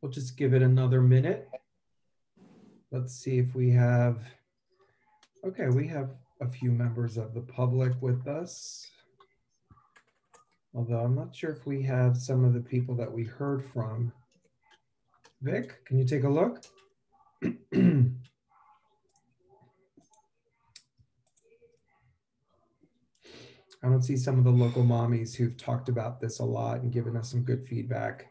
We'll just give it another minute. Let's see if we have, okay, we have a few members of the public with us. Although I'm not sure if we have some of the people that we heard from. Vic, can you take a look? I don't see some of the local mommies who've talked about this a lot and given us some good feedback.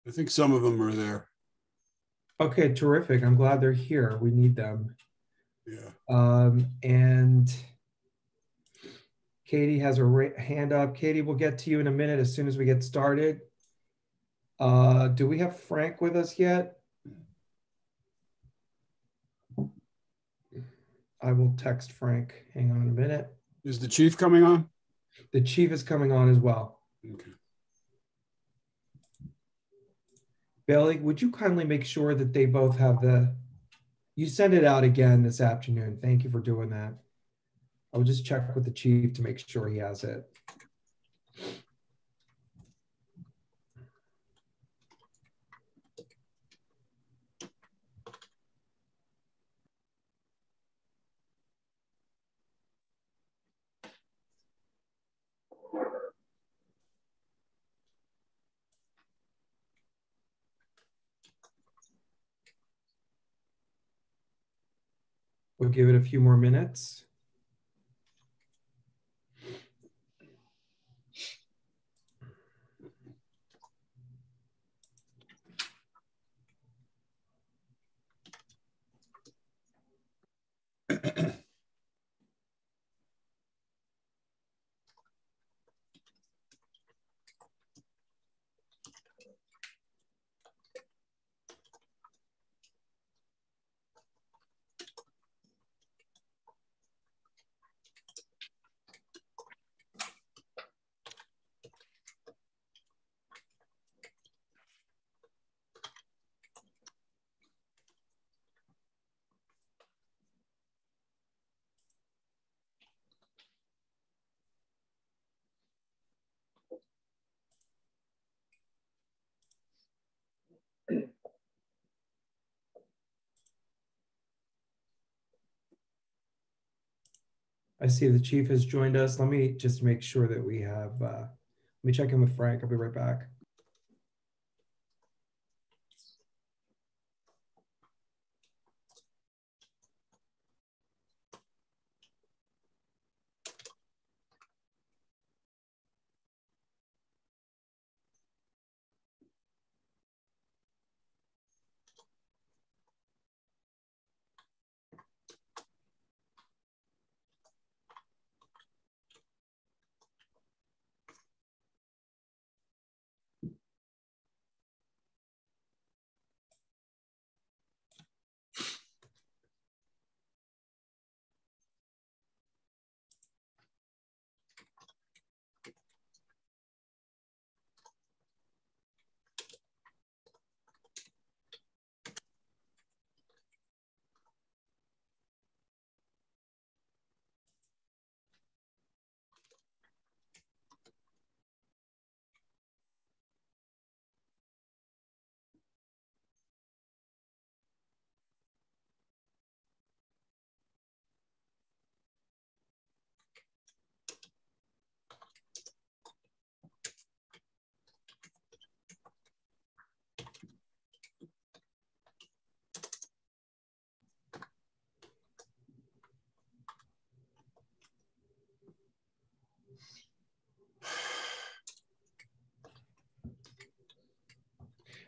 I think some of them are there. Okay, terrific. I'm glad they're here. We need them. Yeah. And Katie has her hand up. Katie, we'll get to you in a minute as soon as we get started. Do we have Frank with us yet? I will text Frank. Hang on a minute. Is the chief coming on? The chief is coming on as well. Okay. Bailey, would you kindly make sure that they both have you send it out again this afternoon. Thank you for doing that. I will just check with the chief to make sure he has it. We'll give it a few more minutes. I see the chief has joined us. Let me just make sure that we have, let me check in with Frank. I'll be right back.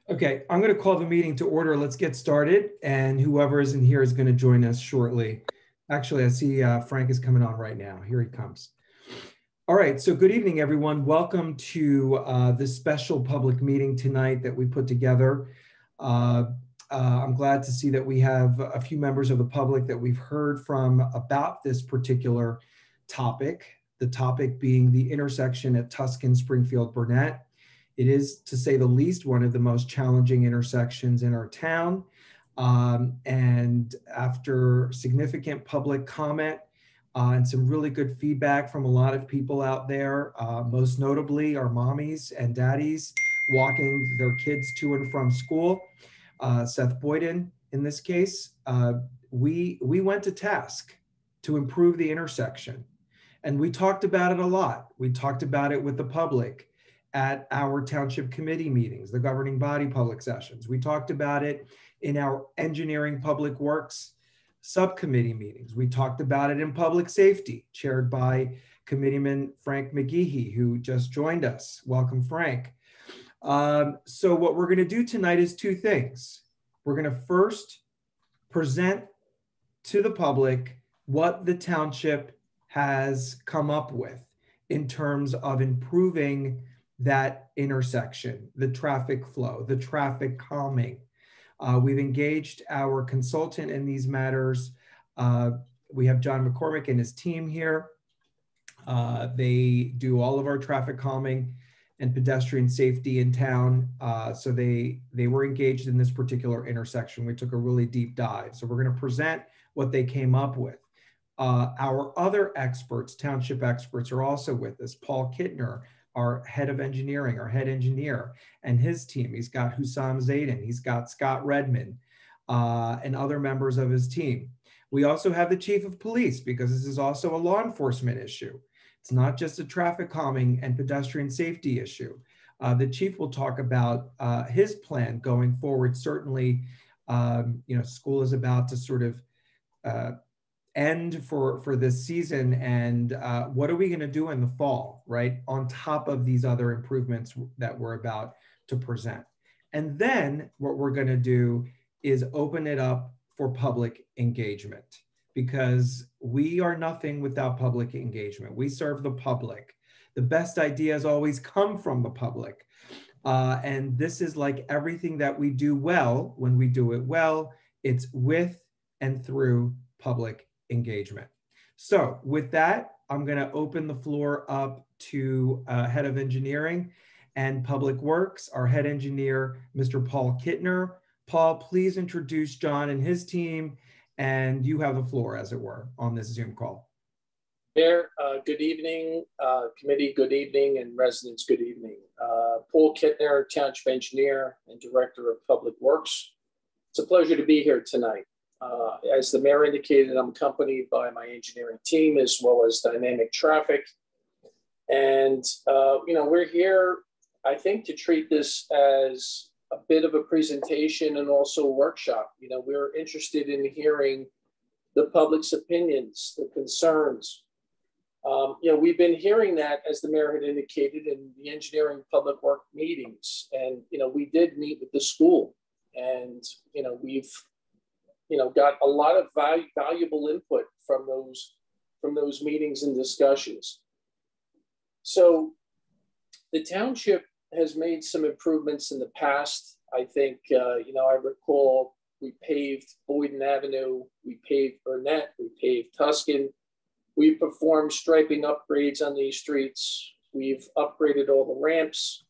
Okay, I'm going to call the meeting to order. Let's get started. And whoever is in here is going to join us shortly. Actually, I see Frank is coming on right now. Here he comes. All right, so good evening, everyone. Welcome to this special public meeting tonight that we put together. I'm glad to see that we have a few members of the public that we've heard from about this particular topic. the topic being the intersection at Tuscan, Springfield, Burnett. It is, to say the least, one of the most challenging intersections in our town. And after significant public comment and some really good feedback from a lot of people out there, most notably our mommies and daddies walking their kids to and from school, Seth Boyden in this case, we went to task to improve the intersection. And we talked about it a lot. We talked about it with the public at our township committee meetings, the governing body public sessions. We talked about it in our engineering public works subcommittee meetings. We talked about it in public safety, chaired by Committeeman Frank McGehee, who just joined us. Welcome, Frank. So what we're going to do tonight is two things. We're going to first present to the public what the township has come up with in terms of improving that intersection, the traffic flow, the traffic calming. We've engaged our consultant in these matters. We have John McCormick and his team here. They do all of our traffic calming and pedestrian safety in town. So they were engaged in this particular intersection. We took a really deep dive. So we're going to present what they came up with. Our other experts, township experts, are also with us. Paul Kittner, our head of engineering, our head engineer, and his team. He's got Hussam Zayden, he's got Scott Redman, and other members of his team. We also have the chief of police, because this is also a law enforcement issue. It's not just a traffic calming and pedestrian safety issue. The chief will talk about his plan going forward. Certainly, school is about to sort of end for this season, and what are we going to do in the fall, right? On top of these other improvements that we're about to present. And then what we're going to do is open it up for public engagement, because we are nothing without public engagement. We serve the public. The best ideas always come from the public. And this is like everything that we do well. When we do it well, it's with and through public engagement. So with that, I'm going to open the floor up to head of engineering and public works, our head engineer, Mr. Paul Kittner. Paul, please introduce John and his team, and you have the floor, as it were, on this Zoom call. Mayor, good evening. Committee, good evening, and residents, good evening. Paul Kittner, Township Engineer and Director of Public Works. It's a pleasure to be here tonight. As the mayor indicated, I'm accompanied by my engineering team as well as dynamic traffic. And, we're here, I think, to treat this as a bit of a presentation and also a workshop. We're interested in hearing the public's opinions, the concerns. We've been hearing that, as the mayor had indicated, in the engineering public work meetings. And, we did meet with the school, and, we've got a lot of valuable input from those meetings and discussions. So the township has made some improvements in the past. I think, I recall we paved Boyden Avenue, we paved Burnett, we paved Tuscan. We've performed striping upgrades on these streets. We've upgraded all the ramps,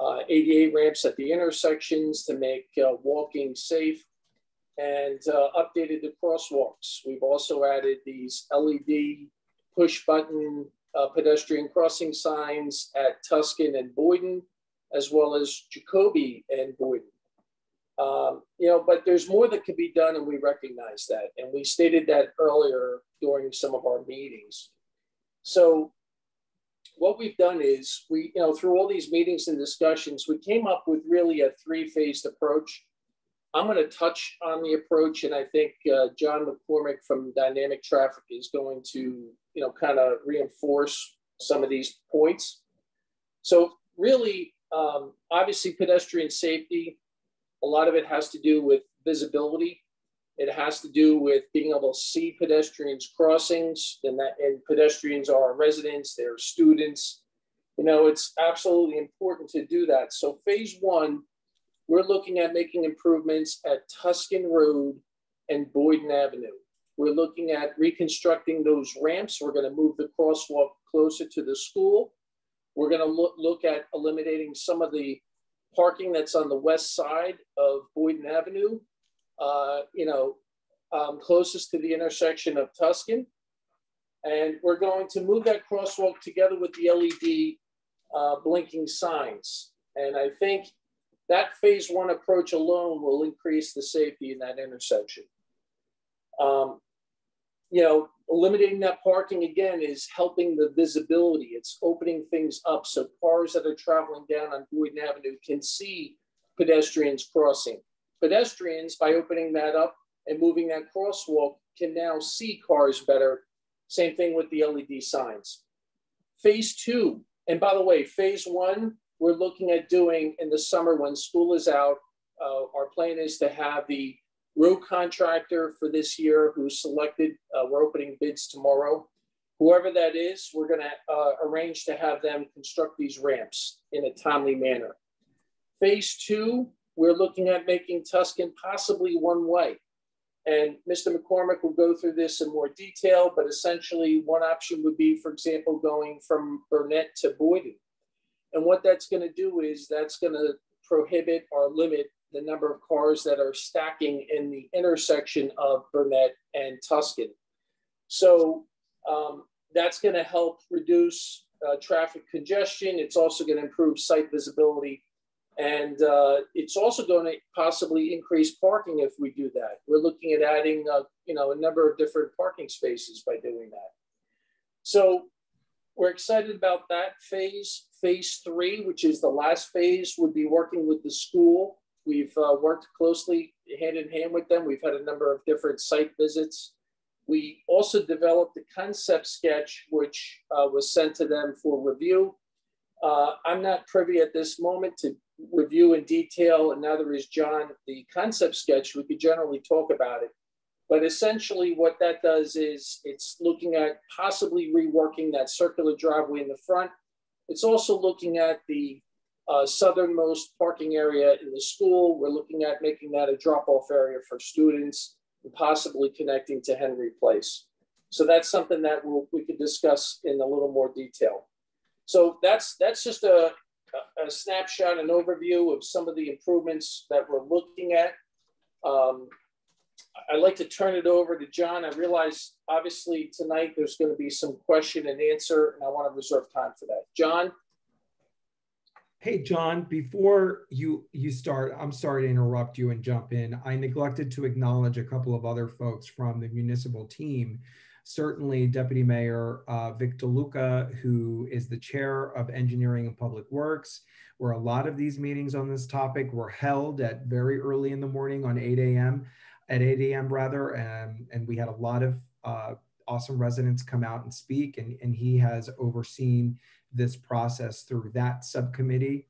ADA ramps at the intersections to make walking safe, and updated the crosswalks. We've also added these LED push button pedestrian crossing signs at Tuscan and Boyden, as well as Jacoby and Boyden. But there's more that could be done, and we recognize that. And we stated that earlier during some of our meetings. So what we've done is through all these meetings and discussions, we came up with really a three-phased approach. I'm going to touch on the approach, and I think John McCormick from Dynamic Traffic is going to, kind of reinforce some of these points. So really, obviously, pedestrian safety, a lot of it has to do with visibility. It has to do with being able to see pedestrians crossings, and pedestrians are residents, they're students. It's absolutely important to do that. So phase one, we're looking at making improvements at Tuscan Road and Boyden Avenue. We're looking at reconstructing those ramps. We're going to move the crosswalk closer to the school. We're going to look at eliminating some of the parking that's on the west side of Boyden Avenue, closest to the intersection of Tuscan. And we're going to move that crosswalk together with the LED blinking signs. And I think that phase one approach alone will increase the safety in that intersection. Eliminating that parking again is helping the visibility. It's opening things up so cars that are traveling down on Boyden Avenue can see pedestrians crossing. Pedestrians, by opening that up and moving that crosswalk, can now see cars better. Same thing with the LED signs. Phase two, and by the way, phase one, we're looking at doing in the summer when school is out. Our plan is to have the road contractor for this year who's selected. We're opening bids tomorrow. Whoever that is, we're going to arrange to have them construct these ramps in a timely manner. Phase two, we're looking at making Tuscan possibly one way. And Mr. McCormick will go through this in more detail, but essentially one option would be, for example, going from Burnett to Boyden. And what that's going to do is that's going to prohibit or limit the number of cars that are stacking in the intersection of Burnett and Tuscan. So that's going to help reduce traffic congestion. It's also going to improve site visibility. And it's also going to possibly increase parking if we do that. We're looking at adding, a number of different parking spaces by doing that. So we're excited about that phase. Phase three, which is the last phase, would be working with the school. We've worked closely hand in hand with them. We've had a number of different site visits. We also developed a concept sketch, which was sent to them for review. I'm not privy at this moment to review in detail, and neither is John, the concept sketch. We could generally talk about it. But essentially what that does is it's looking at possibly reworking that circular driveway in the front. It's also looking at the southernmost parking area in the school. We're looking at making that a drop-off area for students and possibly connecting to Henry Place. So that's something that we could discuss in a little more detail. So that's just a snapshot, an overview of some of the improvements that we're looking at. I'd like to turn it over to John. I realize obviously tonight there's going to be some question and answer, and I want to reserve time for that. John? Hey, John, before you start, I'm sorry to interrupt you and jump in. I neglected to acknowledge a couple of other folks from the municipal team. Certainly Deputy Mayor Vic DeLuca, who is the chair of Engineering and Public Works, where a lot of these meetings on this topic were held at very early in the morning on 8 a.m. And we had a lot of awesome residents come out and speak, and he has overseen this process through that subcommittee.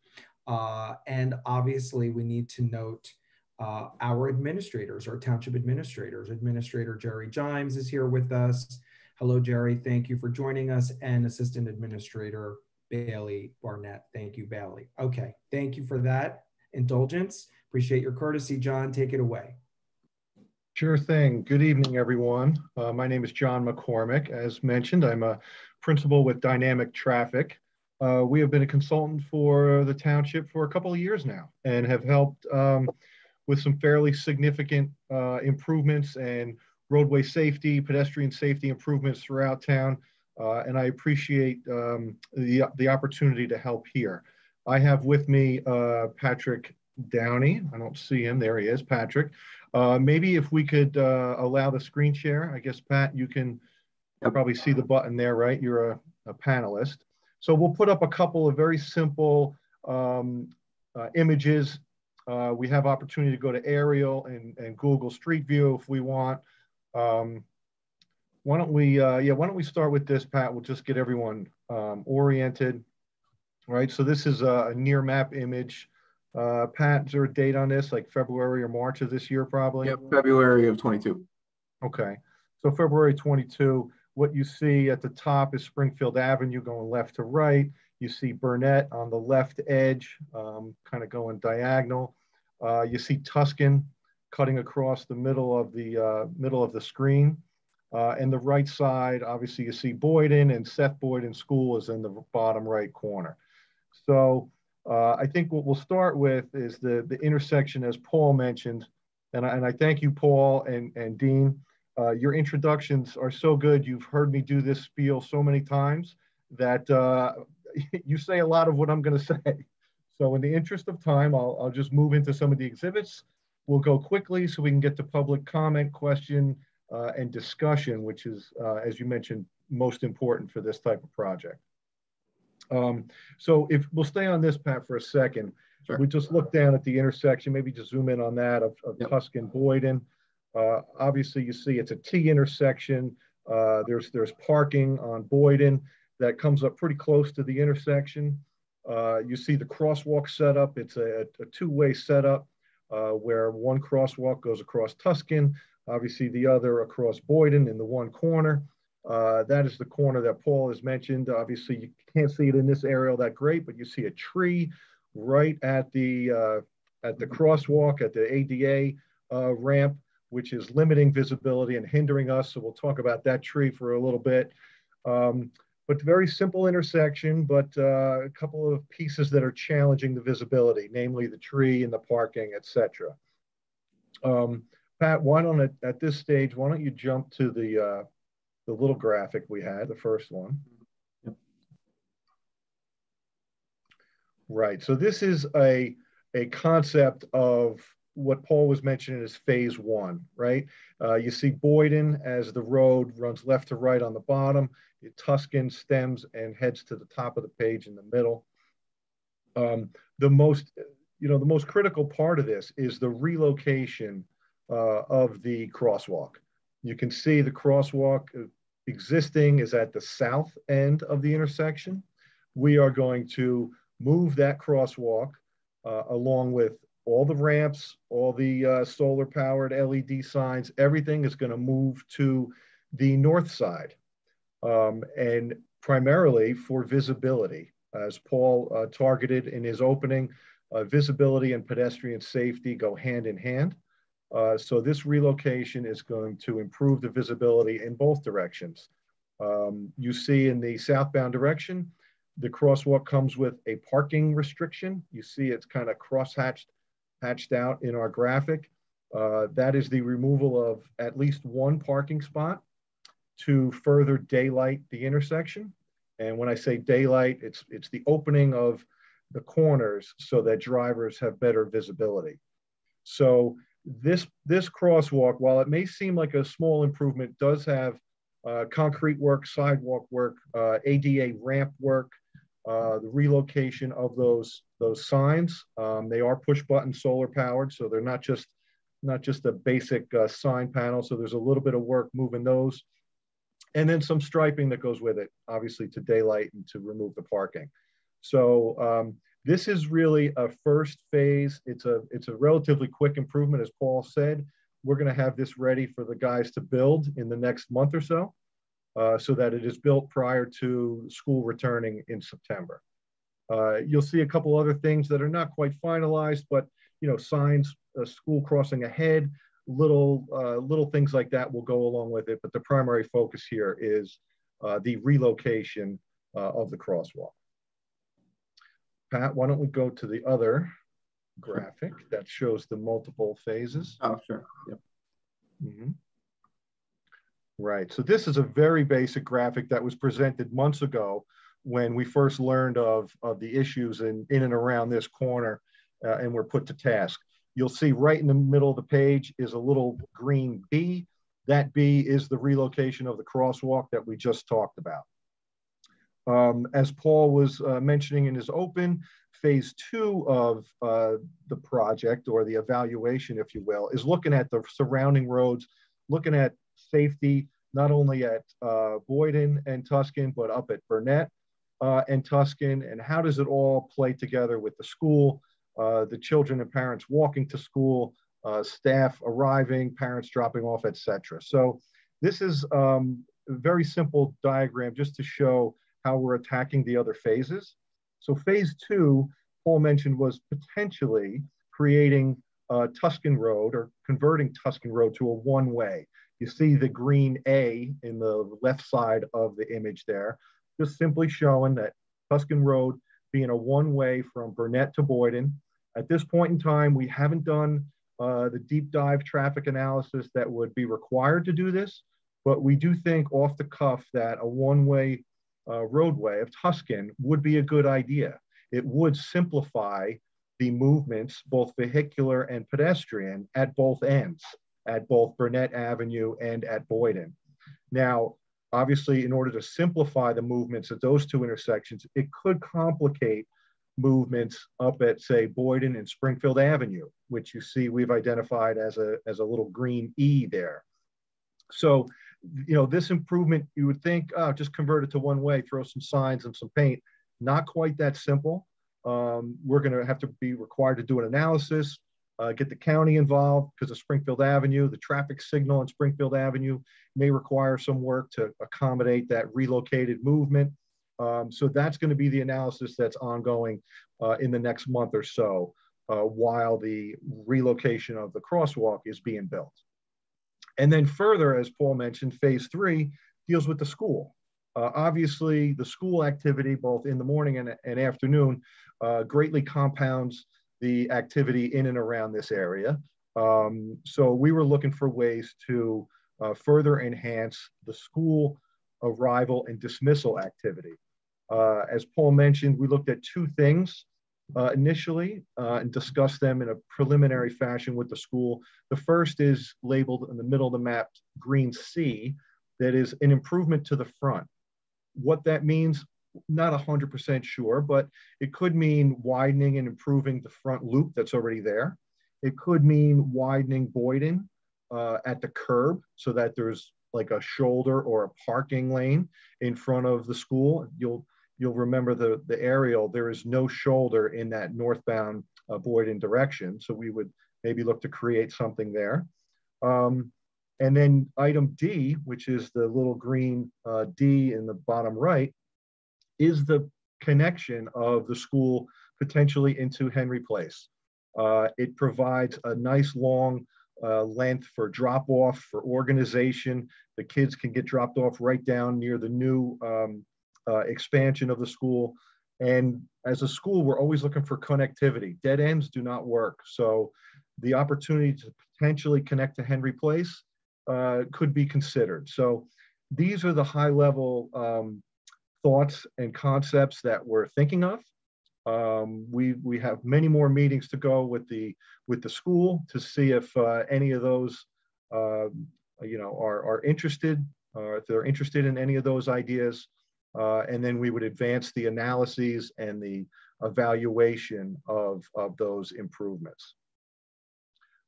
And obviously we need to note our administrators, our township administrators. Administrator Jerry Jimes is here with us. Hello, Jerry, thank you for joining us. And Assistant Administrator Bailey Burnett. Thank you, Bailey. Okay, thank you for that indulgence. Appreciate your courtesy, John, take it away. Sure thing. Good evening, everyone. My name is John McCormick. As mentioned, I'm a principal with Dynamic Traffic. We have been a consultant for the township for a couple of years now and have helped with some fairly significant improvements and roadway safety, pedestrian safety improvements throughout town. And I appreciate the opportunity to help here. I have with me Patrick Downey. I don't see him. There he is, Patrick. Maybe if we could allow the screen share. I guess, Pat, you can probably see the button there, right? You're a panelist. So we'll put up a couple of very simple images. We have opportunity to go to aerial and Google Street View if we want. Why don't we start with this, Pat? We'll just get everyone oriented. All right, so this is a near map image. Pat, is there a date on this, like February or March of this year, probably? Yep, February of 22. Okay, so February 22, what you see at the top is Springfield Avenue going left to right. You see Burnett on the left edge, kind of going diagonal. You see Tuscan cutting across the middle of the screen. And the right side, obviously you see Boyden, and Seth Boyden School is in the bottom right corner. So I think what we'll start with is the intersection, as Paul mentioned, and I thank you, Paul and Dean. Your introductions are so good. You've heard me do this spiel so many times that you say a lot of what I'm going to say. So in the interest of time, I'll just move into some of the exhibits. We'll go quickly so we can get to public comment, question, and discussion, which is, as you mentioned, most important for this type of project. So if we'll stay on this, Pat, for a second, sure. We just look down at the intersection, maybe just zoom in on that of yep. Tuscan Boyden. Obviously, you see it's a T intersection. There's parking on Boyden that comes up pretty close to the intersection. You see the crosswalk setup. It's a two-way setup where one crosswalk goes across Tuscan, obviously the other across Boyden in the one corner. That is the corner that Paul has mentioned. Obviously, you can't see it in this aerial that great, but you see a tree right at the crosswalk, at the ADA ramp, which is limiting visibility and hindering us. So we'll talk about that tree for a little bit. But very simple intersection, but a couple of pieces that are challenging the visibility, namely the tree and the parking, etc. Pat, why don't at this stage, why don't you jump to the little graphic we had, the first one. Yep. Right, so this is a concept of what Paul was mentioning as phase one, right? You see Boyden as the road runs left to right on the bottom. Tuscan stems and heads to the top of the page in the middle. The most critical part of this is the relocation of the crosswalk. You can see the crosswalk existing is at the south end of the intersection. We are going to move that crosswalk along with all the ramps, all the solar powered LED signs, everything is going to move to the north side. And primarily for visibility, as Paul targeted in his opening, visibility and pedestrian safety go hand in hand. So this relocation is going to improve the visibility in both directions. You see in the southbound direction, the crosswalk comes with a parking restriction. You see it's kind of hatched out in our graphic. That is the removal of at least one parking spot to further daylight the intersection. And when I say daylight, it's the opening of the corners so that drivers have better visibility. So this crosswalk, while it may seem like a small improvement, does have concrete work, sidewalk work, ADA ramp work, the relocation of those signs. They are push button solar powered, so they're not just a basic sign panel. So there's a little bit of work moving those. And then some striping that goes with it, obviously to daylight and to remove the parking. So this is really a first phase. It's a relatively quick improvement, as Paul said. We're going to have this ready for the guys to build in the next month or so, so that it is built prior to school returning in September. You'll see a couple other things that are not quite finalized, but signs, school crossing ahead, little things like that will go along with it. But the primary focus here is the relocation of the crosswalk. Pat, why don't we go to the other graphic that shows the multiple phases? Oh, sure. Yep. Mm-hmm. Right. So this is a very basic graphic that was presented months ago when we first learned of the issues in and around this corner and were put to task. You'll see right in the middle of the page is a little green B. That B is the relocation of the crosswalk that we just talked about. As Paul was mentioning in his open, phase two of the project, or the evaluation, if you will, is looking at the surrounding roads, looking at safety, not only at Boyden and Tuscan, but up at Burnett and Tuscan, and how does it all play together with the school, the children and parents walking to school, staff arriving, parents dropping off, etc. So this is a very simple diagram just to show how we're attacking the other phases. So phase two, Paul mentioned, was potentially creating Tuscan Road, or converting Tuscan Road to a one-way. You see the green A in the left side of the image there, just simply showing that Tuscan Road being a one-way from Burnett to Boyden. At this point in time, we haven't done the deep dive traffic analysis that would be required to do this, but we do think off the cuff that a one-way roadway of Tuscan would be a good idea. It would simplify the movements, both vehicular and pedestrian, at both ends, at both Burnett Avenue and at Boyden. Now, obviously, in order to simplify the movements at those two intersections, it could complicate movements up at, say, Boyden and Springfield Avenue, which you see we've identified as a little green E there. So, you know, this improvement, you would think, oh, just convert it to one way, throw some signs and some paint. Not quite that simple. We're going to have to be required to do an analysis, get the county involved because of Springfield Avenue. The traffic signal on Springfield Avenue may require some work to accommodate that relocated movement. So that's going to be the analysis that's ongoing in the next month or so while the relocation of the crosswalk is being built. And then further, as Paul mentioned, phase 3 deals with the school. Obviously, the school activity, both in the morning and afternoon, greatly compounds the activity in and around this area. So we were looking for ways to further enhance the school arrival and dismissal activity. As Paul mentioned, we looked at two things initially and discussed them in a preliminary fashion with the school. The first is labeled in the middle of the map, green C, that is an improvement to the front. What that means, not 100% sure, but it could mean widening and improving the front loop that's already there. It could mean widening Boyden at the curb so that there's like a shoulder or a parking lane in front of the school. You'll remember the aerial, there is no shoulder in that northbound Boyden direction. So we would maybe look to create something there. And then item D, which is the little green D in the bottom right, is the connection of the school potentially into Henry Place. It provides a nice long length for drop off, for organization. The kids can get dropped off right down near the new expansion of the school. And as a school, we're always looking for connectivity. Dead ends do not work. So the opportunity to potentially connect to Henry Place could be considered. So these are the high level thoughts and concepts that we're thinking of. We have many more meetings to go with the school to see if any of those are interested, if they're interested in any of those ideas, and then we would advance the analyses and the evaluation of those improvements.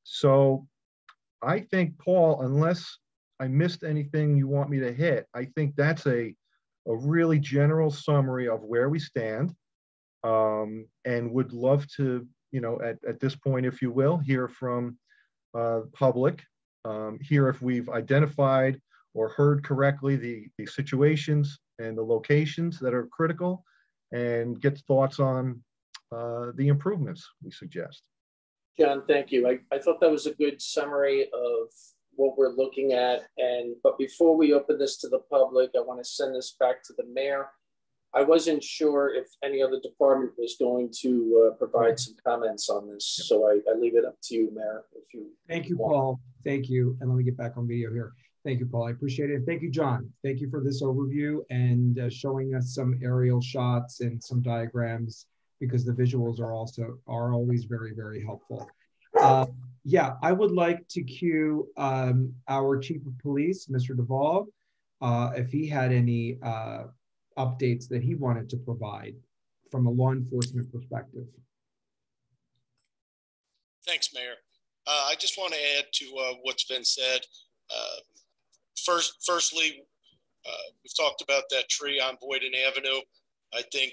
So I think, Paul, unless I missed anything you want me to hit, I think that's a really general summary of where we stand, and would love to, at this point, if you will, hear from public, hear if we've identified or heard correctly the situations and the locations that are critical, and get thoughts on the improvements we suggest. John, thank you. I thought that was a good summary of what we're looking at. But before we open this to the public, I want to send this back to the mayor. I wasn't sure if any other department was going to provide some comments on this. So I leave it up to you, Mayor, if you Thank you, want. Paul. Thank you. And let me get back on video here. Thank you, Paul. I appreciate it. And thank you, John. Thank you for this overview and showing us some aerial shots and some diagrams, because the visuals are always very, very helpful. Yeah, I would like to cue our Chief of Police, Mr. Duvall, if he had any updates that he wanted to provide from a law enforcement perspective. Thanks, Mayor. I just want to add to what's been said. Firstly, we've talked about that tree on Boyden Avenue. I think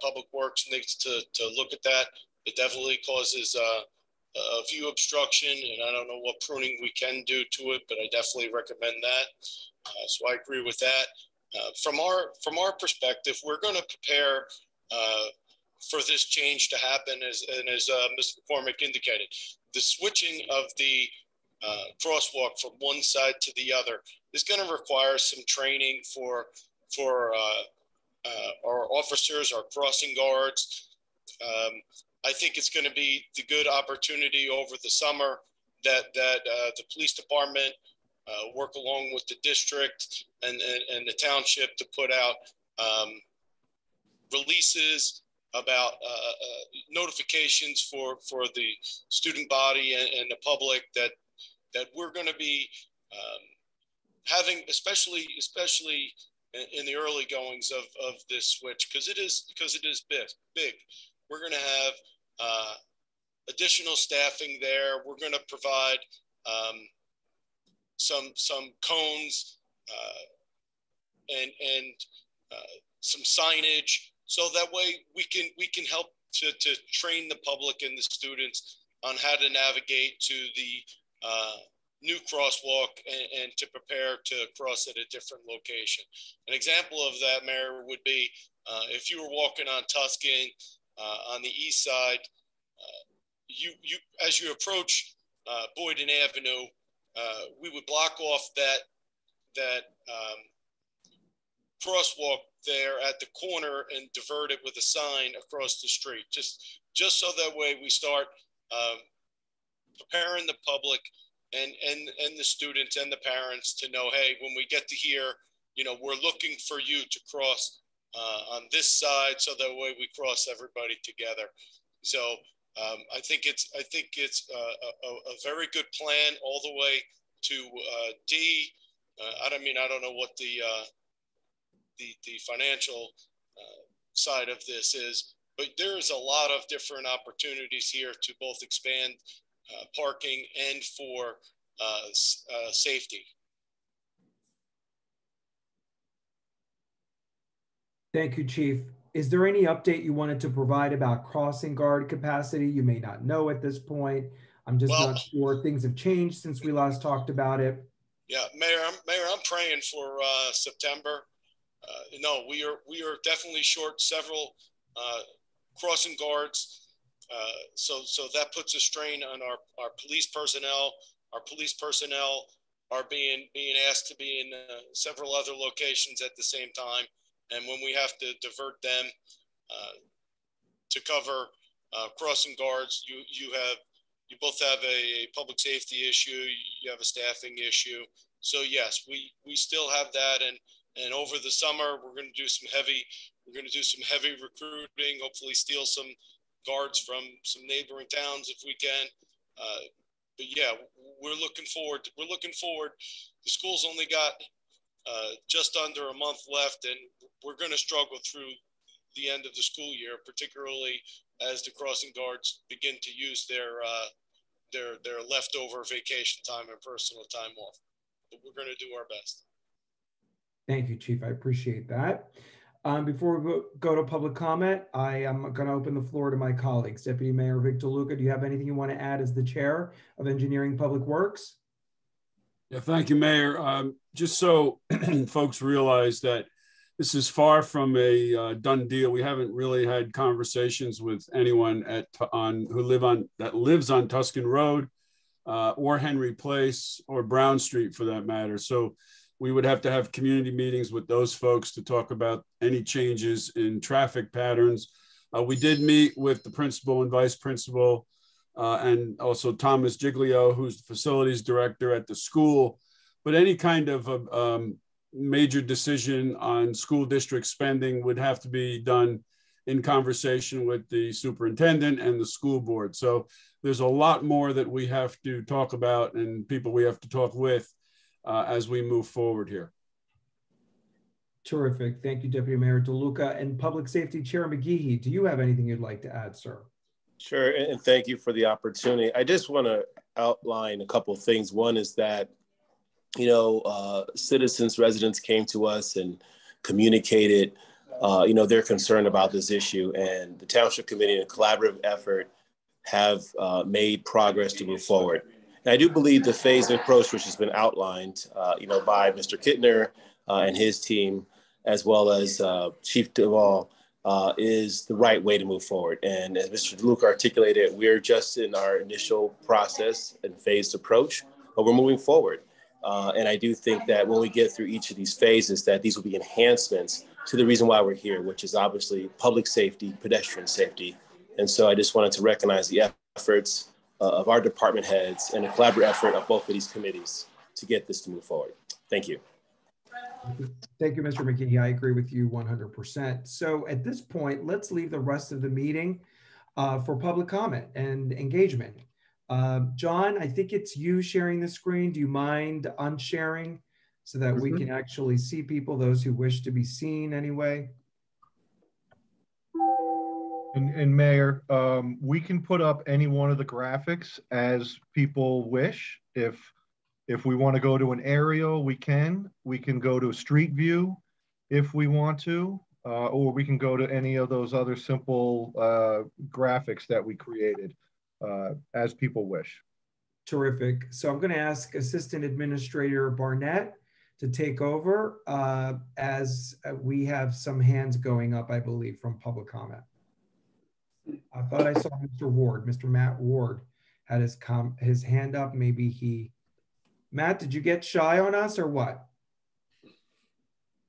Public Works needs to look at that. It definitely causes a view obstruction, and I don't know what pruning we can do to it, but I definitely recommend that. So I agree with that. From our perspective, we're going to prepare for this change to happen, as Mr. McCormick indicated. The switching of the crosswalk from one side to the other is going to require some training for our officers, our crossing guards. I think it's going to be the good opportunity over the summer that the police department work along with the district and the township to put out releases about notifications for the student body and the public that we're going to be having, especially in the early goings of this switch, because it is big. We're going to have additional staffing there. We're going to provide some cones and some signage, so that way we can help to train the public and the students on how to navigate to the new crosswalk and to prepare to cross at a different location. An example of that, Mayor, would be if you were walking on Tuscan on the east side, you as you approach Boyden Avenue, we would block off that crosswalk there at the corner and divert it with a sign across the street, just so that way we start preparing the public and the students and the parents to know, hey, when we get to here, we're looking for you to cross on this side, so that way we cross everybody together. So I think it's a very good plan all the way to D. I don't know what the financial side of this is, but there is a lot of different opportunities here to both expand parking and for safety. Thank you, Chief. Is there any update you wanted to provide about crossing guard capacity? You may not know at this point. I'm just not sure. Things have changed since we last talked about it. Yeah, Mayor, I'm praying for September. No, we are definitely short several crossing guards. So that puts a strain on our police personnel. Our police personnel are being asked to be in several other locations at the same time. And when we have to divert them to cover crossing guards, you both have a public safety issue, you have a staffing issue. So yes, we still have that, and over the summer we're going to do some heavy recruiting. Hopefully, steal some guards from some neighboring towns if we can. But yeah, we're looking forward. The school's only got just under a month left, and we're going to struggle through the end of the school year, particularly as the crossing guards begin to use their leftover vacation time and personal time off. But we're going to do our best. Thank you, Chief. I appreciate that. Before we go to public comment, I am going to open the floor to my colleagues. Deputy Mayor Vic DeLuca, do you have anything you want to add as the chair of Engineering Public Works? Yeah, thank you, Mayor. Just so folks realize that this is far from a done deal. We haven't really had conversations with anyone that lives on Tuscan Road or Henry Place or Brown Street for that matter. So we would have to have community meetings with those folks to talk about any changes in traffic patterns. We did meet with the principal and vice principal and also Thomas Giglio, who's the facilities director at the school. But any kind of major decision on school district spending would have to be done in conversation with the superintendent and the school board. So there's a lot more that we have to talk about and people we have to talk with as we move forward here. Terrific. Thank you, Deputy Mayor DeLuca. And Public Safety Chair McGehee, do you have anything you'd like to add, sir? Sure, and thank you for the opportunity. I just want to outline a couple of things. One is that, citizens, residents came to us and communicated, their concern about this issue, and the Township Committee in a collaborative effort have made progress to move forward. And I do believe the phased approach, which has been outlined, by Mr. Kittner and his team, as well as Chief Duvall, is the right way to move forward. And as Mr. DeLuca articulated, we're just in our initial process and phased approach. but we're moving forward. And I do think that when we get through each of these phases, that these will be enhancements to the reason why we're here, which is obviously public safety, pedestrian safety. And so I just wanted to recognize the efforts of our department heads and the collaborative effort of both of these committees to get this to move forward. Thank you. Thank you, Mr. McKinney. I agree with you 100%. So at this point, let's leave the rest of the meeting for public comment and engagement. John, I think it's you sharing the screen. Do you mind unsharing so that we can actually see people, those who wish to be seen anyway? And Mayor, we can put up any one of the graphics as people wish. If we want to go to an aerial, we can. We can go to a street view if we want to, or we can go to any of those other simple graphics that we created as people wish. Terrific. So I'm going to ask Assistant Administrator Burnett to take over as we have some hands going up, I believe, from public comment. I thought I saw Mr. Ward, Mr. Matt Ward had his hand up. Maybe he, Matt, did you get shy on us or what?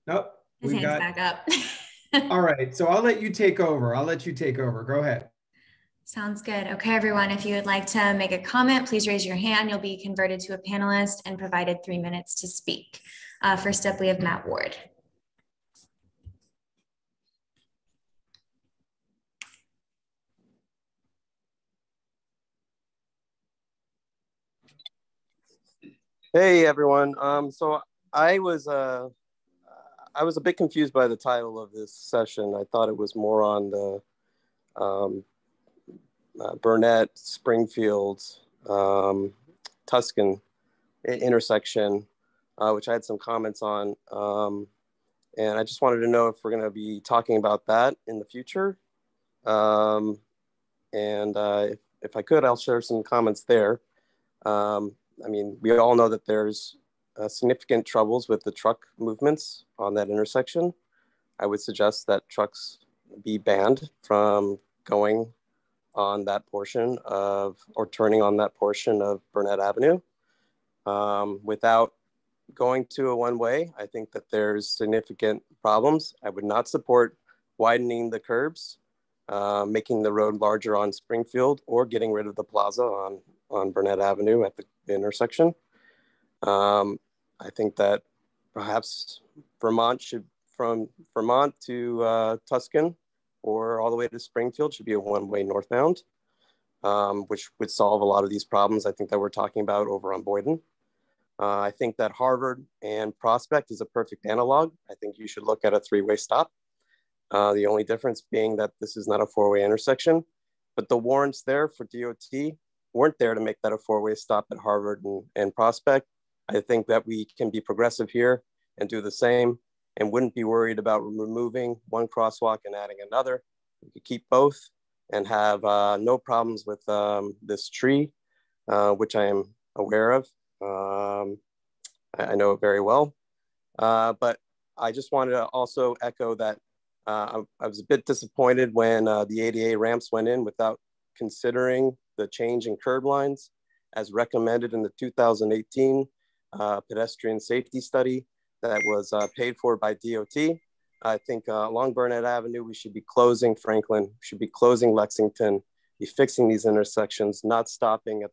Nope. His hand's back up. All right, so I'll let you take over. Go ahead. Sounds good. Okay, everyone, if you would like to make a comment, please raise your hand. You'll be converted to a panelist and provided 3 minutes to speak. First up, we have Matt Ward. Hey everyone. So I was a bit confused by the title of this session. I thought it was more on the Burnett, Springfield, Tuscan intersection, which I had some comments on. And I just wanted to know if we're going to be talking about that in the future. If I could, I'll share some comments there. I mean, we all know that there's significant troubles with the truck movements on that intersection. I would suggest that trucks be banned from going on that portion of, or turning on that portion of Burnett Avenue. Without going to a one-way, I think that there's significant problems. I would not support widening the curbs, making the road larger on Springfield, or getting rid of the plaza on Burnett Avenue at the intersection. I think that perhaps Vermont from Vermont to Tuscan or all the way to Springfield should be a one-way northbound, which would solve a lot of these problems I think that we're talking about over on Boyden. I think that Harvard and Prospect is a perfect analog. I think you should look at a three-way stop. The only difference being that this is not a four-way intersection, but the warrants there for DOT weren't there to make that a four-way stop at Harvard and Prospect. I think that we can be progressive here and do the same and wouldn't be worried about removing one crosswalk and adding another. We could keep both and have no problems with this tree, which I am aware of. I know it very well. But I just wanted to also echo that I was a bit disappointed when the ADA ramps went in without considering the change in curb lines as recommended in the 2018 pedestrian safety study that was paid for by DOT. I think along Burnett Avenue, we should be closing Franklin, we should be closing Lexington, be fixing these intersections, not stopping at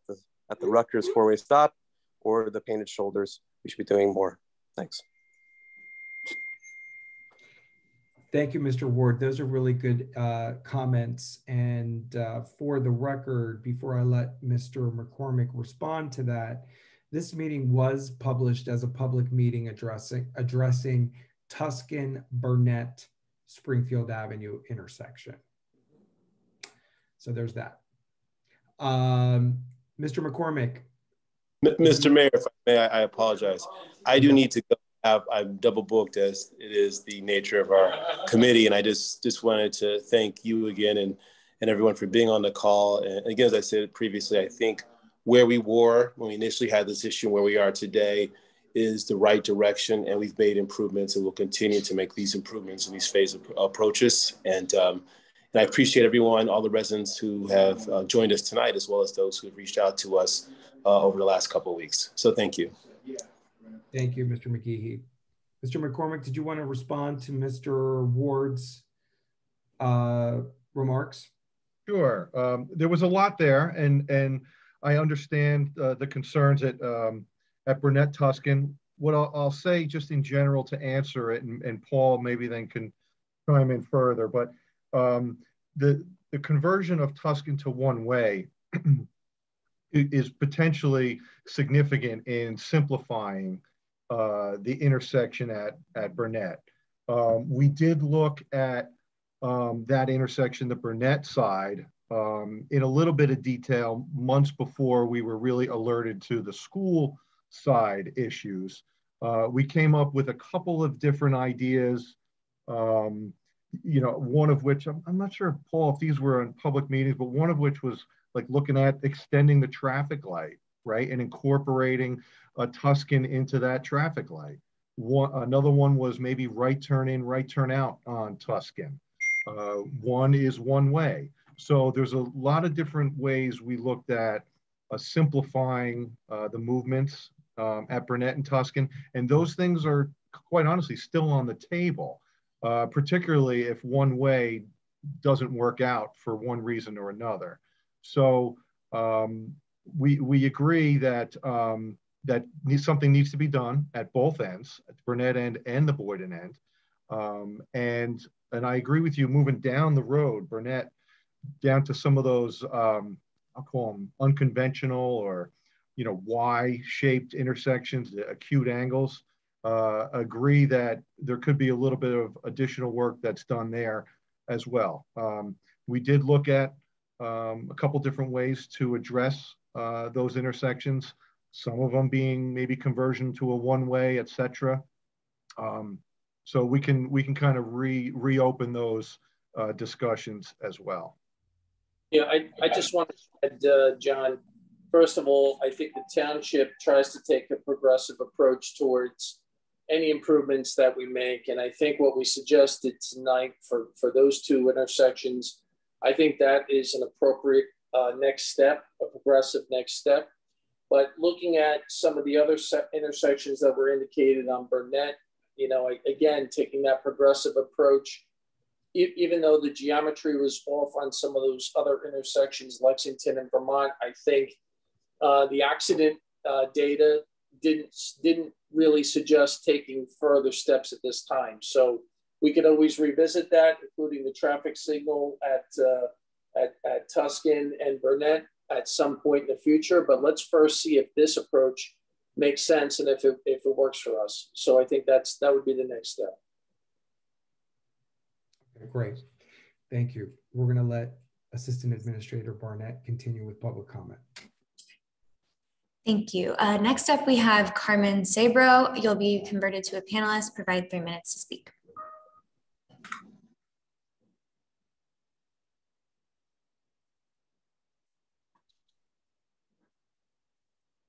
the Rutgers four-way stop or the painted shoulders. We should be doing more. Thanks. Thank you, Mr. Ward. Those are really good comments. And for the record, before I let Mr. McCormick respond to that, this meeting was published as a public meeting addressing Tuscan, Burnett, Springfield Avenue intersection. So there's that. Mr. McCormick. Mr. Mayor, if I may, I apologize. I do need to go. I'm double booked as it is the nature of our committee. And I just wanted to thank you again and everyone for being on the call. And again, as I said previously, I think where we were when we initially had this issue and where we are today is the right direction. And we've made improvements and we'll continue to make these improvements in these phase approaches. And I appreciate everyone, all the residents who have joined us tonight, as well as those who have reached out to us over the last couple of weeks. So thank you. Thank you, Mr. McGehee. Mr. McCormick, did you want to respond to Mr. Ward's remarks? Sure. There was a lot there, and I understand the concerns at Burnett Tuscan. What I'll say just in general to answer it, and Paul maybe then can chime in further, but the conversion of Tuscan to one-way is potentially significant in simplifying the intersection at Burnett. We did look at that intersection, the Burnett side, in a little bit of detail months before we were really alerted to the school side issues. We came up with a couple of different ideas, you know, one of which, I'm not sure, Paul, if these were in public meetings, but one of which was like looking at extending the traffic light, right? And incorporating a Tuscan into that traffic light. Another one was maybe right turn in, right turn out on Tuscan. One is one way. So there's a lot of different ways we looked at simplifying the movements at Burnett and Tuscan. And those things are quite honestly still on the table, particularly if one way doesn't work out for one reason or another. So we agree that something needs to be done at both ends, at the Burnett end and the Boyden end. And I agree with you, moving down the road, Burnett, down to some of those, I'll call them unconventional or, you know, Y-shaped intersections, acute angles. Agree that there could be a little bit of additional work that's done there as well. We did look at a couple different ways to address those intersections, some of them being maybe conversion to a one-way, et cetera. So we can kind of reopen those discussions as well. Yeah, I just want to add, John, first of all, I think the township tries to take a progressive approach towards any improvements that we make. And I think what we suggested tonight for those two intersections, I think that is an appropriate next step, a progressive next step. But looking at some of the other intersections that were indicated on Burnett, you know, again, taking that progressive approach, even though the geometry was off on some of those other intersections, Lexington and Vermont, I think the accident data didn't really suggest taking further steps at this time. So we could always revisit that, including the traffic signal at Tuscan and Burnett at some point in the future. But let's first see if this approach makes sense and if it works for us. So I think that would be the next step. Okay, great. Thank you. We're going to let Assistant Administrator Barnett continue with public comment. Thank you. Next up, we have Carmen Sabro. You'll be converted to a panelist. Provide 3 minutes to speak.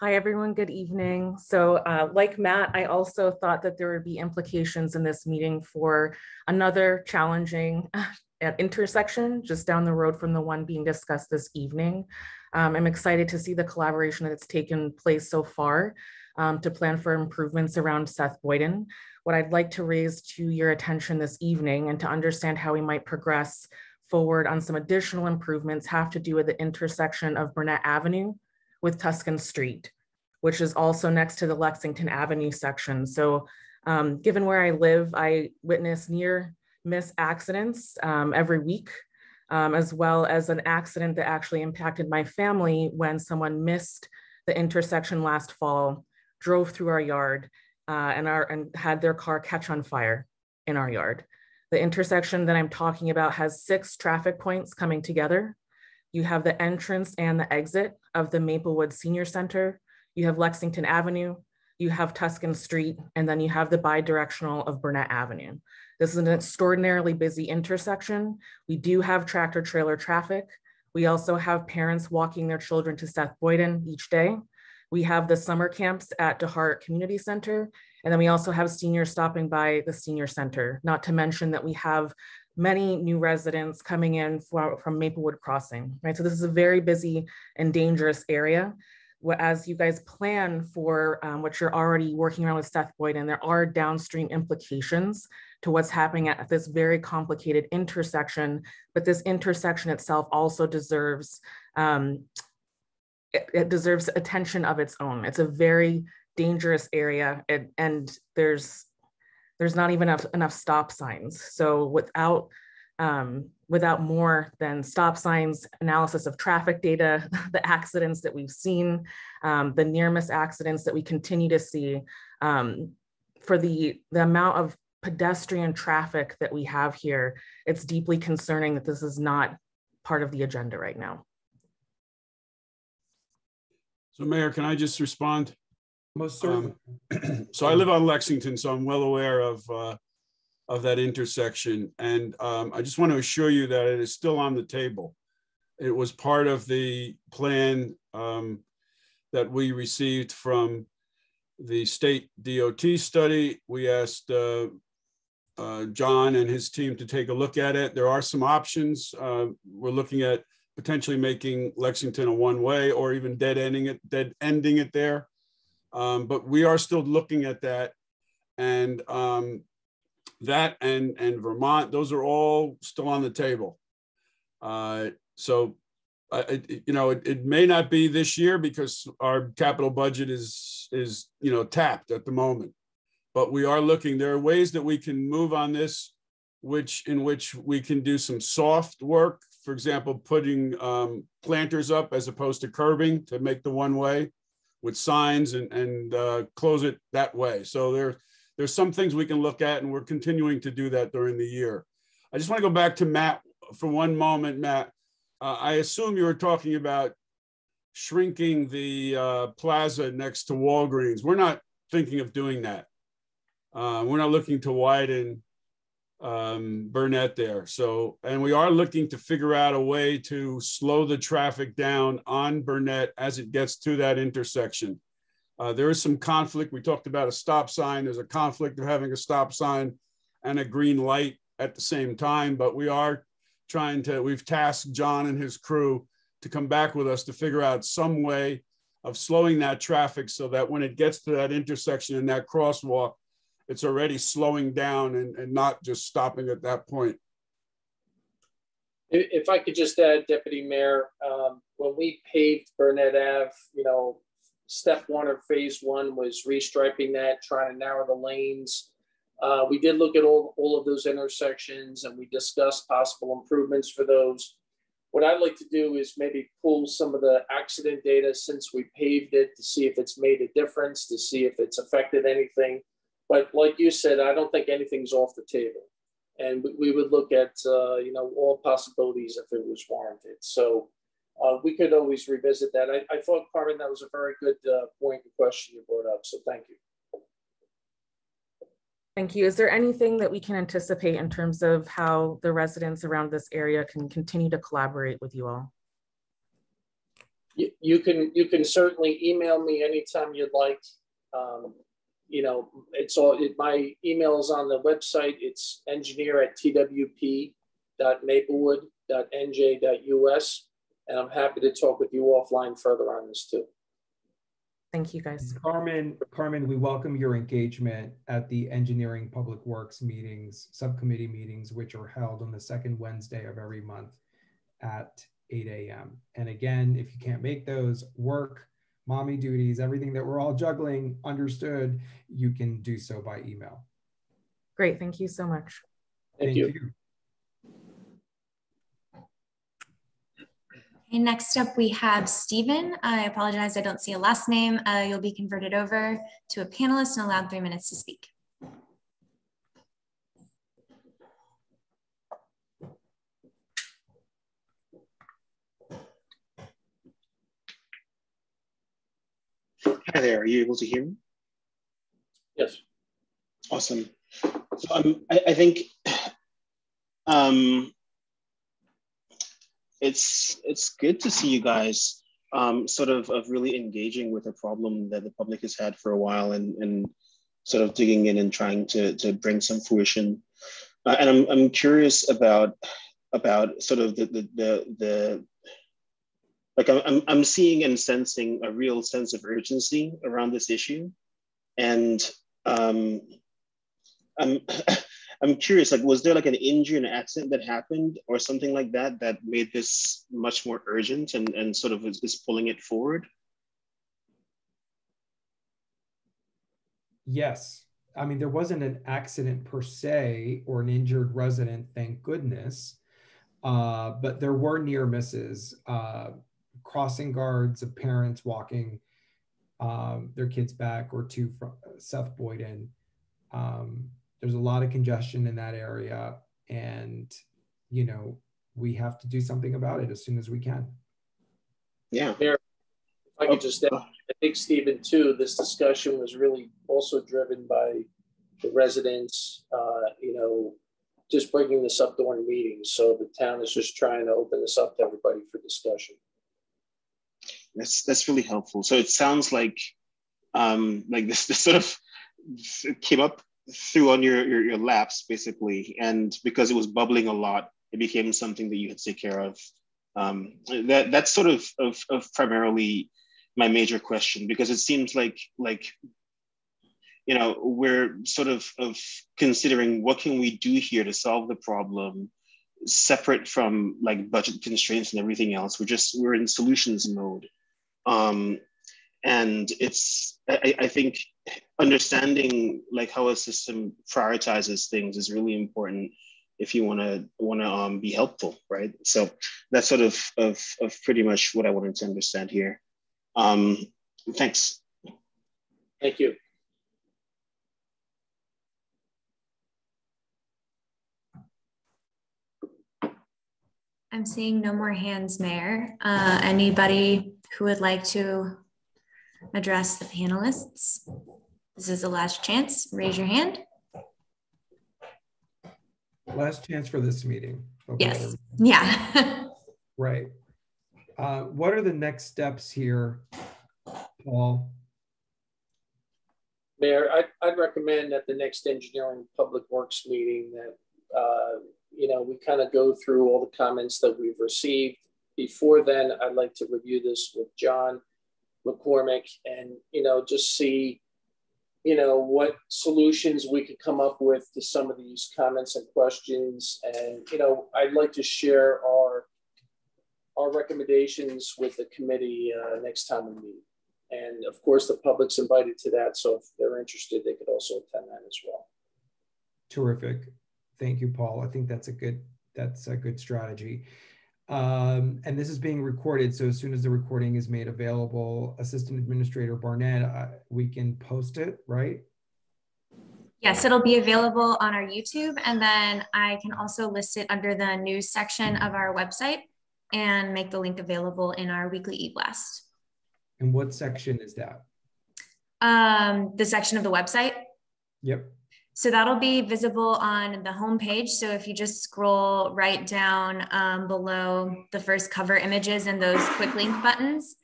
Hi, everyone. Good evening. So like Matt, I also thought that there would be implications in this meeting for another challenging intersection just down the road from the one being discussed this evening. I'm excited to see the collaboration that's taken place so far to plan for improvements around Seth Boyden. What I'd like to raise to your attention this evening and to understand how we might progress forward on some additional improvements have to do with the intersection of Burnett Avenue with Tuscan Street, which is also next to the Lexington Avenue section. So given where I live, I witness near miss accidents every week, as well as an accident that actually impacted my family when someone missed the intersection last fall, drove through our yard and had their car catch on fire in our yard. The intersection that I'm talking about has 6 traffic points coming together. You have the entrance and the exit of the Maplewood Senior Center. You have Lexington Avenue, you have Tuscan Street, and then you have the bidirectional of Burnett Avenue. This is an extraordinarily busy intersection. We do have tractor trailer traffic. We also have parents walking their children to Seth Boyden each day. We have the summer camps at DeHart Community Center. And then we also have seniors stopping by the senior center, not to mention that we have many new residents coming in from Maplewood Crossing, right? So this is a very busy and dangerous area. as you guys plan for what you're already working on with Seth Boyden, there are downstream implications to what's happening at this very complicated intersection, but this intersection itself also deserves, it deserves attention of its own. It's a very dangerous area, and there's not even enough stop signs. So without more than stop signs, analysis of traffic data, the accidents that we've seen, the near miss accidents that we continue to see, for the amount of pedestrian traffic that we have here, it's deeply concerning that this is not part of the agenda right now. So Mayor, can I just respond? Most certainly. So I live on Lexington, so I'm well aware of that intersection. And I just want to assure you that it is still on the table. It was part of the plan that we received from the state DOT study. We asked John and his team to take a look at it. There are some options. We're looking at potentially making Lexington a one-way or even dead ending it there. But we are still looking at that. And that and Vermont, those are all still on the table. So, it may not be this year because our capital budget is tapped at the moment. But we are looking. There are ways that we can move on this, in which we can do some soft work. For example, putting planters up as opposed to curbing to make the one way with signs and close it that way. So there's some things we can look at, and we're continuing to do that during the year. I just want to go back to Matt for one moment. Matt, I assume you were talking about shrinking the plaza next to Walgreens. We're not thinking of doing that. We're not looking to widen Burnett there. So, and we are looking to figure out a way to slow the traffic down on Burnett as it gets to that intersection. There is some conflict. We talked about a stop sign. There's a conflict of having a stop sign and a green light at the same time, but we are we've tasked John and his crew to come back with us to figure out some way of slowing that traffic so that when it gets to that intersection and that crosswalk, it's already slowing down and not just stopping at that point. If I could just add, Deputy Mayor, when we paved Burnett Ave, step one of phase one was restriping that, trying to narrow the lanes. We did look at all of those intersections, and we discussed possible improvements for those. What I'd like to do is maybe pull some of the accident data since we paved it to see if it's made a difference, to see if it's affected anything. But like you said, I don't think anything's off the table. And we would look at, all possibilities if it was warranted. So we could always revisit that. I thought, Carmen, that was a very good point and question you brought up. So thank you. Thank you. Is there anything that we can anticipate in terms of how the residents around this area can continue to collaborate with you all? You can certainly email me anytime you'd like. My email is on the website. It's engineer@twp.maplewood.nj.us. And I'm happy to talk with you offline further on this too. Thank you, guys. Carmen, we welcome your engagement at the Engineering Public Works meetings, subcommittee meetings, which are held on the second Wednesday of every month at 8 a.m. And again, if you can't make those, work, mommy duties, everything that we're all juggling, understood, you can do so by email. Great, thank you so much. Thank you. Okay, next up we have Stephen. I apologize, I don't see a last name. You'll be converted over to a panelist and allowed 3 minutes to speak. Hi there, are you able to hear me? Yes. Awesome. So I think it's good to see you guys sort of really engaging with a problem that the public has had for a while and sort of digging in and trying to bring some fruition. And I'm curious about sort of the like I'm seeing and sensing a real sense of urgency around this issue. And I'm I'm curious, like, was there like an injury, an accident that happened or something like that that made this much more urgent and sort of is pulling it forward? Yes. I mean, there wasn't an accident per se or an injured resident, thank goodness. But there were near misses, crossing guards of parents walking their kids back or to South Boyden. There's a lot of congestion in that area, and you know, we have to do something about it as soon as we can. Yeah. Mayor, if I could just add, I think, Stephen, too, this discussion was really also driven by the residents, you know, just bringing this up during meetings. So the town is just trying to open this up to everybody for discussion. That's really helpful. So it sounds like this sort of came up through on your laps, basically, and because it was bubbling a lot, it became something that you had to take care of. That's sort of primarily my major question, because it seems like you know, we're sort of considering what can we do here to solve the problem, separate from like budget constraints and everything else. We're in solutions mode. And it's, I think understanding like how a system prioritizes things is really important if you want to be helpful, right? So that's sort of pretty much what I wanted to understand here. Thanks. Thank you. I'm seeing no more hands, Mayor. Anybody who would like to address the panelists? This is the last chance. Raise your hand. Last chance for this meeting. Okay. Yes. Yeah. Right. What are the next steps here, Paul? Mayor, I'd recommend at the next Engineering Public Works meeting that you know, we kind of go through all the comments that we've received. Before then, I'd like to review this with John McCormick and, you know, just see, you know, what solutions we could come up with to some of these comments and questions. And, you know, I'd like to share our recommendations with the committee next time we meet. And of course, the public's invited to that. So if they're interested, they could also attend that as well. Terrific. Thank you, Paul. I think that's a good strategy. And this is being recorded. So as soon as the recording is made available, Assistant Administrator Burnett, we can post it, right? Yes, it'll be available on our YouTube. And then I can also list it under the news section of our website and make the link available in our weekly e-blast. And what section is that? The section of the website. Yep. So that'll be visible on the homepage. So if you just scroll right down below the first cover images and those quick link buttons,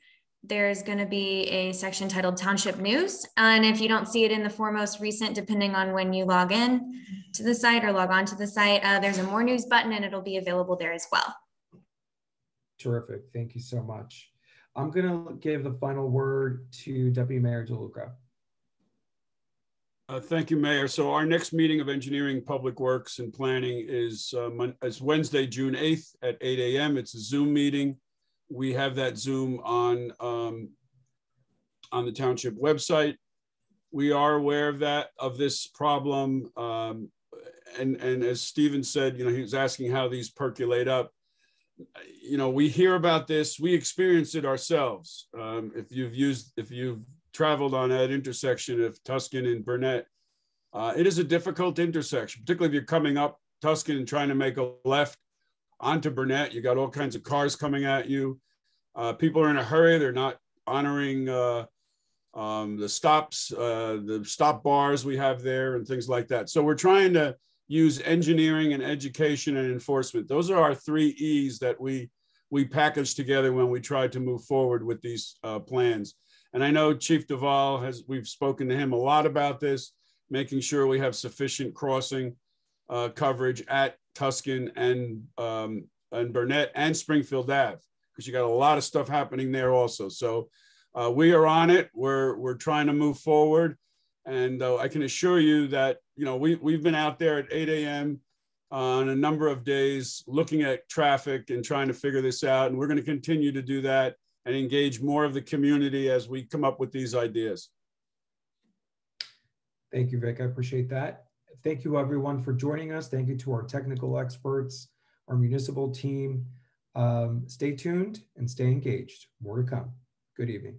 there's going to be a section titled Township News. And if you don't see it in the foremost recent, depending on when you log in to the site or log on to the site, there's a More News button and it'll be available there as well. Terrific. Thank you so much. I'm going to give the final word to Deputy Mayor DeLuca. Thank you, Mayor. So our next meeting of Engineering, Public Works, and Planning is Wednesday, June 8th at 8 a.m. It's a Zoom meeting. We have that Zoom on the township website. We are aware of this problem. And as Stephen said, you know, he was asking how these percolate up. You know, we hear about this, we experience it ourselves. If you've traveled on that intersection of Tuscan and Burnett, it is a difficult intersection, particularly if you're coming up Tuscan and trying to make a left onto Burnett. You got all kinds of cars coming at you. People are in a hurry. They're not honoring the stops, the stop bars we have there and things like that. So we're trying to use engineering and education and enforcement. Those are our 3 E's that we package together when we try to move forward with these plans. And I know Chief Duvall we've spoken to him a lot about this, making sure we have sufficient crossing coverage at Tuscan and Burnett and Springfield Ave. because you got a lot of stuff happening there also. So we are on it. We're trying to move forward. And I can assure you that, we've been out there at 8 a.m. on a number of days looking at traffic and trying to figure this out. And we're going to continue to do that and engage more of the community as we come up with these ideas. Thank you, Vic. I appreciate that. Thank you, everyone, for joining us. Thank you to our technical experts, our municipal team. Stay tuned and stay engaged. More to come. Good evening.